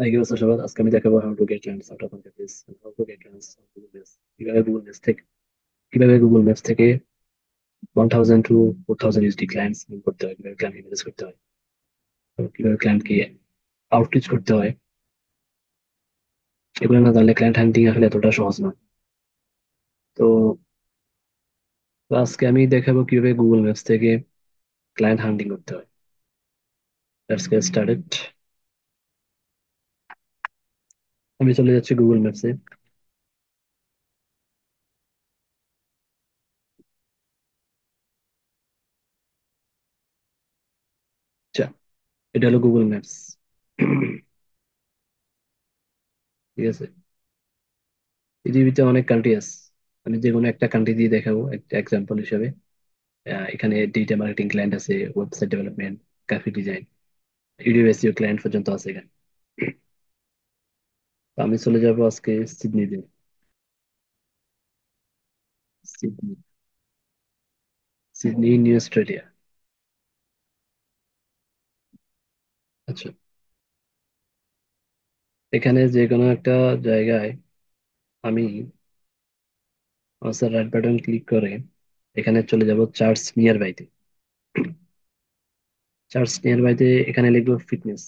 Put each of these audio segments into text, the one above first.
কি অবস্থা সবার? আজকে আমি দেখাবো how to get lands out of page, how to get lands on Google maps. কিভাবে গুগল ম্যাপস থেকে 1000 to 4000 ইউএসডি ক্লায়েন্টস করতে হয়, কিভাবে ক্লায়েন্ট ম্যানেজ করতে হয়, তো কিভাবে ক্লায়েন্টকে আউটরিচ করতে হয়। এগুলো না জানলে ক্লায়েন্ট হান্টিং আসলে এতটা সহজ নয়। তো তো আজকে আমি দেখাবো কিভাবে গুগল ম্যাপস থেকে ক্লায়েন্ট হান্টিং করতে হয়। Let's get started. আমি চলে যাচ্ছি গুগল ম্যাপসে। আচ্ছা, এটা হলো গুগল ম্যাপস। ঠিক আছে, পৃথিবীতে অনেক কান্ট্রি আছে। আমি যে কোনো একটা কান্ট্রি দিয়ে দেখাবো একটা এক্সাম্পল হিসেবে। এখানে ডিজিটাল মার্কেটিং ক্লায়েন্ট আছে, website development, graphic design, video SEO client পর্যন্ত আছে এখানে। তো আমি চলে যাব আজকে সিডনিতে। Sydney, Sydney new Australia. আচ্ছা, এখানে যে কোনো একটা জায়গায় আমি রাইট বাটন ক্লিক করে এখানে চলে যাব চার্টস নিয়ার বাইতে। চার্টস নিয়ার বাইতে এখানে লিখবো ফিটনেস,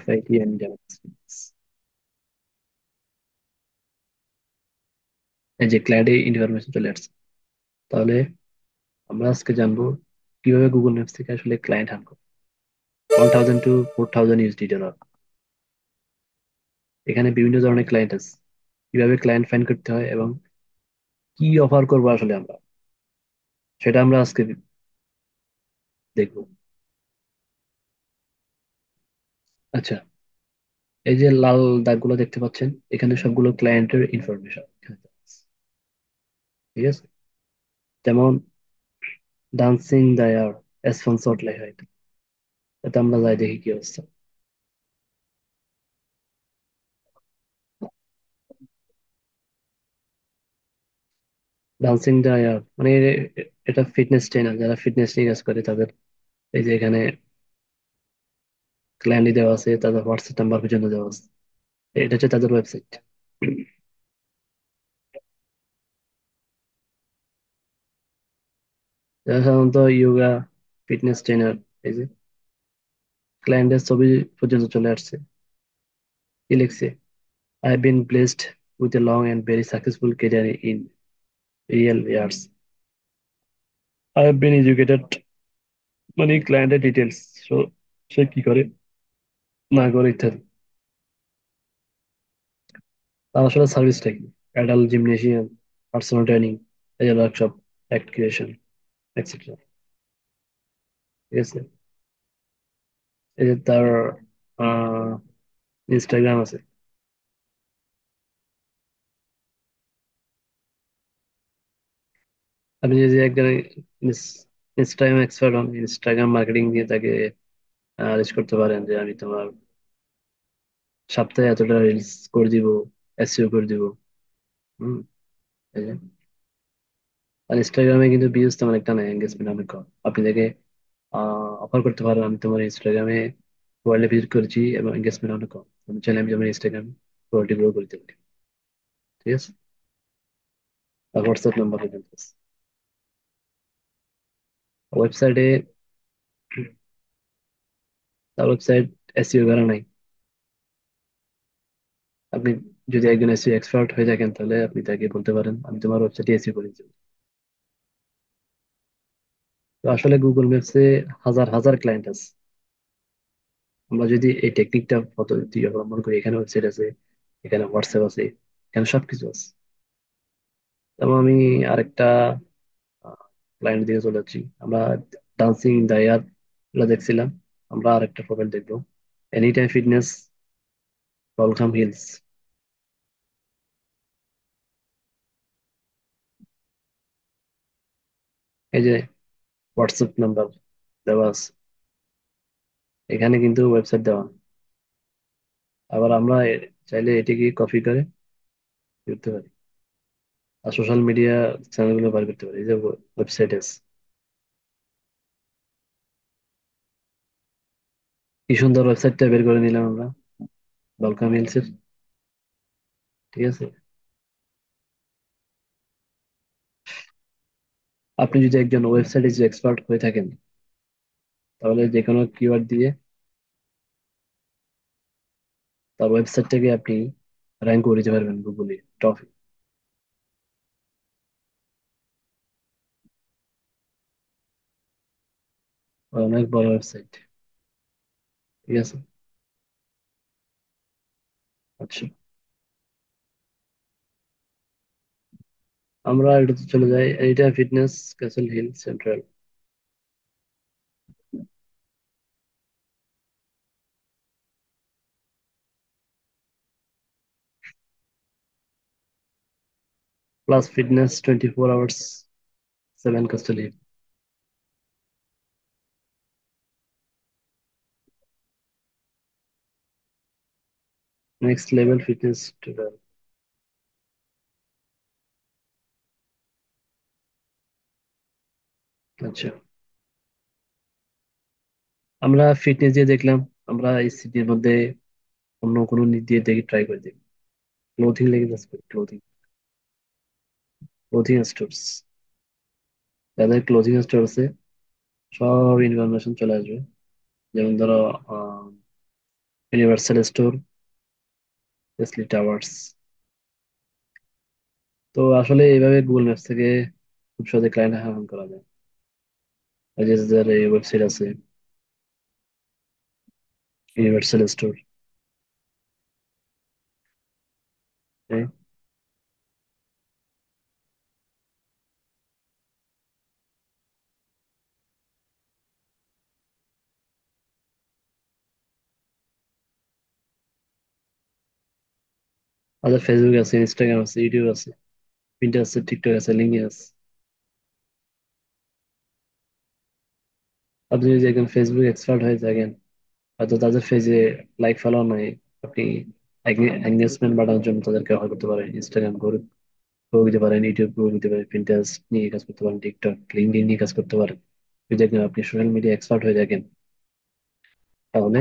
FITN। এই যে ক্লায়েন্ট ইনফরমেশন চলে আসছে। তাহলে আমরা আজকে জানবো কিভাবে গুগল ম্যাপস থেকে আসলে ক্লায়েন্ট আনবো। 1000 to 4000 ইউএসডি ডলার। এখানে বিভিন্ন ধরনের ক্লায়েন্ট আছে, কিভাবে ক্লায়েন্ট ফাইন্ড করতে হয় এবং কি অফার করবো আসলে আমরা, সেটা আমরা আজকে দেখবো। আচ্ছা, এই যে লাল দাগগুলো দেখতে পাচ্ছেন, এখানে সবগুলো ক্লায়েন্টের ইনফরমেশন। ঠিক আছে, যেমন ডান্সিং দায়ার স্পন্সর্ড লেখা এটা। এটা আমরা যাই দেখি কি অবস্থা। ডান্সিং দায়ার মানে এটা ফিটনেস ট্রেনার, যারা ফিটনেস নিয়ে কাজ করে তাদের। এই যে এখানে ক্লায়েন্ট দেওয়া আছে, তাদের হোয়াটসঅ্যাপ নাম্বার পর্যন্ত দেওয়া আছে। এটা হচ্ছে তাদের ওয়েবসাইট। যারা সাধারণত ইয়োগা, ফিটনেস ট্রেনার। এই যে ক্লায়েন্টের ছবি পর্যন্ত চলে আসছে। কি লিখছে? I have been blessed with a long and very successful career in real years. I have been educated, মানে ক্লায়েন্টের ডিটেলস। সো সে কি করে না করে ইত্যাদি। তার আসলে সার্ভিসটা কি? অ্যাডাল্ট জিমনেশিয়াম, পার্সোনাল ট্রেনিং, এই যে ওয়ার্কশপ, অ্যাক্ট ক্রিয়েশন, এটসেট্রা। ঠিক আছে, এই যে তার ইনস্টাগ্রাম আছে। আপনি যদি একজন ইনস্টাগ্রাম এক্সপার্ট হন, ইনস্টাগ্রাম মার্কেটিং দিয়ে তাকে আদেশ করতে পারেন যে আমি তোমার সপ্তাহে এতটা রিলস করে দিব, এসইও করে দিব। হম, এই যে। আর ইনস্টাগ্রামে কিন্তু ভিউজ তেমন একটা নাই, এঙ্গেজমেন্ট অনেক কম। আপনি তাকে অফার করতে পারেন, আমি তোমার ইনস্টাগ্রামে ওয়ার্ল্ডে ভিজিট করেছি এবং এঙ্গেজমেন্ট অনেক কম, আমি চাইলে আমি তোমার ইনস্টাগ্রাম কোয়ালিটি গ্রো করতে পারি। ঠিক আছে, আর হোয়াটসঅ্যাপ নাম্বার পর্যন্ত ওয়েবসাইটে। তার ওয়েবসাইট এসইও করা নাই। আপনি যদি একজন এসইও এক্সপার্ট হয়ে থাকেন তাহলে আপনি তাকে বলতে পারেন আমি তোমার ওয়েবসাইটে এসইও করে দিচ্ছি। তো আসলে গুগল ম্যাপসে হাজার হাজার ক্লায়েন্ট আছে। আমরা যদি এই টেকনিকটা পদ্ধতি অবলম্বন করি, এখানে ওয়েবসাইট আছে, এখানে হোয়াটসঅ্যাপ আছে, এখানে সবকিছু আছে। যেমন আমি আরেকটা ক্লায়েন্ট দিকে চলে যাচ্ছি। আমরা ডান্সিং ডায়ার গুলো দেখছিলাম, আমরা আরেকটা প্রোফাইল দেখবো। Any time fitness, welcome hills. এই যে হোয়াটসঅ্যাপ নাম্বার দেওয়া আছে, এখানে কিন্তু ওয়েবসাইট দেওয়া নেই। আবার আমরা চাইলে এটিকে কপি করে করতে পারি আর সোশ্যাল মিডিয়া চ্যানেলগুলো বার করতে পারি। এই যে ওয়েবসাইট আছে। কি সুন্দর ওয়েবসাইটটা বের করে নিলাম আমরা, ওয়েলকাম হিলসের। ঠিক আছে, আপনি যদি একজন ওয়েবসাইটে যে এক্সপার্ট হয়ে থাকেন, তাহলে যে কোনো কিওয়ার্ড দিয়ে তার ওয়েবসাইটটাকে আপনি র্যাঙ্ক করে দিতে পারবেন গুগলে টপ। অনেক বড় ওয়েবসাইট। ঠিক আছে। আচ্ছা, আমরা এটাতে চলে যাই, এটা fitness Castle Hill central. Plus fitness 24 hours 7 Castle Hill. Next level fitness total. আচ্ছা, আমরা ফিটনেস দিয়ে দেখলাম। আমরা এই সিটির মধ্যে অন্য কোনো নিক দিয়ে দেখি, ট্রাই করে দেখি। ক্লোথিং লেগে যাচ্ছে, ক্লোথিং, ক্লোথিং স্টোর্স। যাদের ক্লোথিং স্টোর আছে সব ইনফরমেশন চলে আসবে। যেমন ধরো ইউনিভার্সাল স্টোর, এসলি টাওয়ার্স। তো আসলে এইভাবে গুগল ম্যাপস থেকে খুব সহজে ক্লায়েন্ট আহরণ করা যায়। এই যে যাদের এই ওয়েবসাইট আছে, ইউনিভার্সাল স্টোর, তাদের ফেসবুক আছে, ইনস্টাগ্রাম আছে, ইউটিউব আছে, পিন্টারেস্ট আছে, টিকটক আছে, লিঙ্কডইন আছে। আপনি যদি একজন ফেসবুক এক্সপার্ট হয়ে থাকেন, হয়তো তাদের পেজে লাইক ফলো নাই, আপনি এঙ্গেজমেন্ট বাড়ানোর জন্য তাদেরকে ব্যবহার করতে পারেন। ইনস্টাগ্রাম গ্রুপ গ্রো দিতে পারেন, ইউটিউব গ্রো দিতে পারেন, পিন্টারেস্ট নিয়ে কাজ করতে পারেন, টিকটক, লিঙ্কডইন নিয়ে কাজ করতে পারেন। যদি একজন আপনি সোশ্যাল মিডিয়া এক্সপার্ট হয়ে থাকেন, তাহলে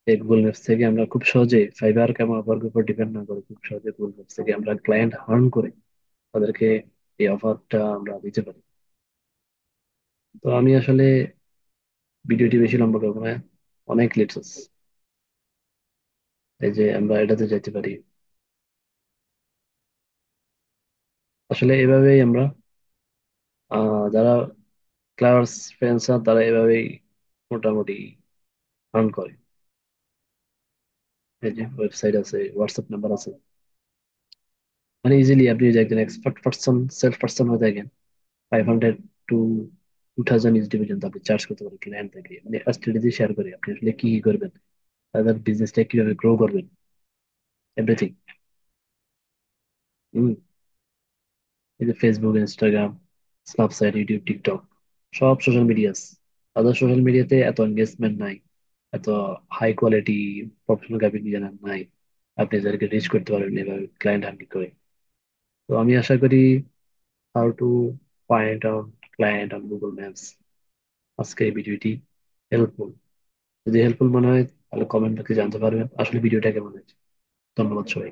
এই গুগল ম্যাপস থেকে আমরা খুব সহজে, ফাইবার কিংবা আপওয়ার্কের উপর ডিপেন্ড না করে, খুব সহজে গুগল ম্যাপস থেকে আমরা ক্লায়েন্ট আর্ন করে তাদেরকে এই অফারটা আমরা দিতে পারি। তো আমি আসলে ভিডিওটি বেশি লম্বা করবো না, অনেক ক্লিপস আছে। এই যে আমরা এটাতে যাইতে পারি। আসলে এভাবেই আমরা যারা ক্লাস ফ্রেন্ডস তারা এভাবেই মোটামুটি আর্ন করে। এই যে ওয়েবসাইট আছে, হোয়াটসঅ্যাপ নাম্বার আছে, মানে ইজিলি আপনি যদি একজন এক্সপার্ট পার্সন, সেলফ পার্সন হয়ে থাকেন, 500 টু 2000 ইউএসডি পর্যন্ত আপনি চার্জ করতে পারেন ক্লায়েন্ট থেকে। মানে স্ট্র্যাটেজি শেয়ার করে আপনি আসলে কি কি করবেন, তাদের বিজনেসটা কিভাবে গ্রো করবেন, এভরিথিং। এই যে Facebook, Instagram, Snapchat, YouTube, TikTok, সব সোশ্যাল মিডিয়াস। তাদের সোশ্যাল মিডিয়াতে এত এনগেজমেন্ট নাই, এত high quality professional graphic designer নাই। আপনি যাদেরকে রিচ করতে পারবেন এভাবে ক্লায়েন্ট হান্টিং করে। তো আমি আশা করি how to find out client on Google maps, আজকে এই ভিডিওটি হেল্পফুল। যদি হেল্পফুল মনে হয় তাহলে কমেন্ট বক্সে জানতে পারবেন আসলে ভিডিওটা কেমন হয়েছে। ধন্যবাদ সবাই।